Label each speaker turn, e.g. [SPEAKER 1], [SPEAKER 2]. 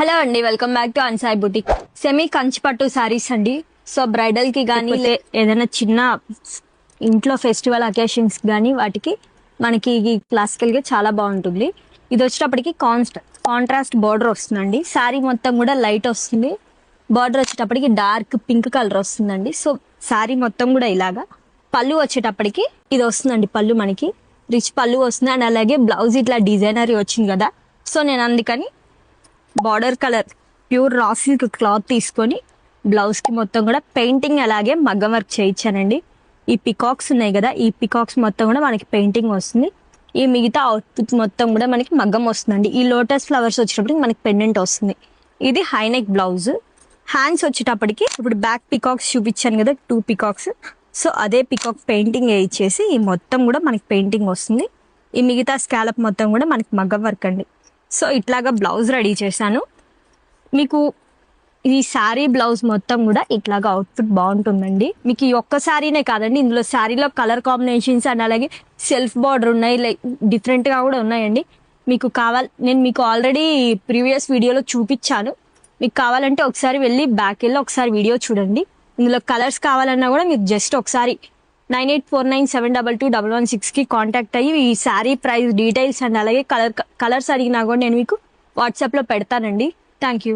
[SPEAKER 1] Hello అండి, welcome back to Ansai boutique. Semi Kanchi పట్టు సారీస్ అండి. సో బ్రైడల్ కి కానీ ఏదైనా చిన్న ఇంట్లో ఫెస్టివల్ అకేషన్స్ కానీ వాటికి మనకి ఈ క్లాసికల్ గా చాలా బాగుంటుంది. ఇది వచ్చేటప్పటికి కాంట్రాస్ట్ బార్డర్ వస్తుందండి. శారీ మొత్తం కూడా లైట్ వస్తుంది. బార్డర్ వచ్చేటప్పటికి డార్క్ పింక్ కలర్ వస్తుందండి. సో శారీ మొత్తం కూడా ఇలాగా. పళ్ళు వచ్చేటప్పటికి ఇది వస్తుందండి. పళ్ళు మనకి రిచ్ పళ్ళు వస్తుంది. అండ్ అలాగే బ్లౌజ్ ఇట్లా డిజైనరీ వచ్చింది కదా. సో నేను అందుకని border colour pure raw silk cloth తీసుకొని బ్లౌజ్ కి మొత్తం కూడా పెయింటింగ్ అలాగే మగ్గం వర్క్ చేయించానండి. ఈ పికాక్స్ ఉన్నాయి కదా, ఈ పికాక్స్ మొత్తం కూడా మనకి పెయింటింగ్ వస్తుంది. ఈ మిగతా అవుట్పుట్ మొత్తం కూడా మనకి మగ్గం వస్తుందండి. ఈ లోటస్ ఫ్లవర్స్ వచ్చేటప్పటికి మనకి పెండెంట్ వస్తుంది. ఇది హైనెక్ బ్లౌజ్. హ్యాండ్స్ వచ్చేటప్పటికి ఇప్పుడు బ్యాక్ పికాక్స్ చూపించాను కదా, 2 పికాక్స్. సో అదే పికాక్ పెయింటింగ్ వేయించేసి ఈ మొత్తం కూడా మనకి పెయింటింగ్ వస్తుంది. ఈ మిగతా స్కాలప్ మొత్తం కూడా మనకి మగ్గం వర్క్ అండి. సో ఇట్లాగా బ్లౌజ్ రెడీ చేశాను. మీకు ఈ శారీ బ్లౌజ్ మొత్తం కూడా ఇట్లాగా అవుట్ఫిట్ బాగుంటుందండి. మీకు ఈ ఒక్క శారీనే కాదండి, ఇందులో శారీలో కలర్ కాంబినేషన్స్ అండ్ అలాగే సెల్ఫ్ బార్డర్ ఉన్నాయి, లైక్ డిఫరెంట్గా కూడా ఉన్నాయండి. మీకు నేను మీకు ఆల్రెడీ ప్రీవియస్ వీడియోలో చూపించాను. మీకు కావాలంటే ఒకసారి వెళ్ళి బ్యాక్ వెళ్ళి ఒకసారి వీడియో చూడండి. ఇందులో కలర్స్ కావాలన్నా కూడా మీకు జస్ట్ ఒకసారి 9849722116కి కాంటాక్ట్ అయ్యి ఈ శారీ ప్రైస్ డీటెయిల్స్ అండ్ అలాగే కలర్స్ అడిగినా కూడా నేను మీకు వాట్సాప్లో పెడతానండి. Thank you.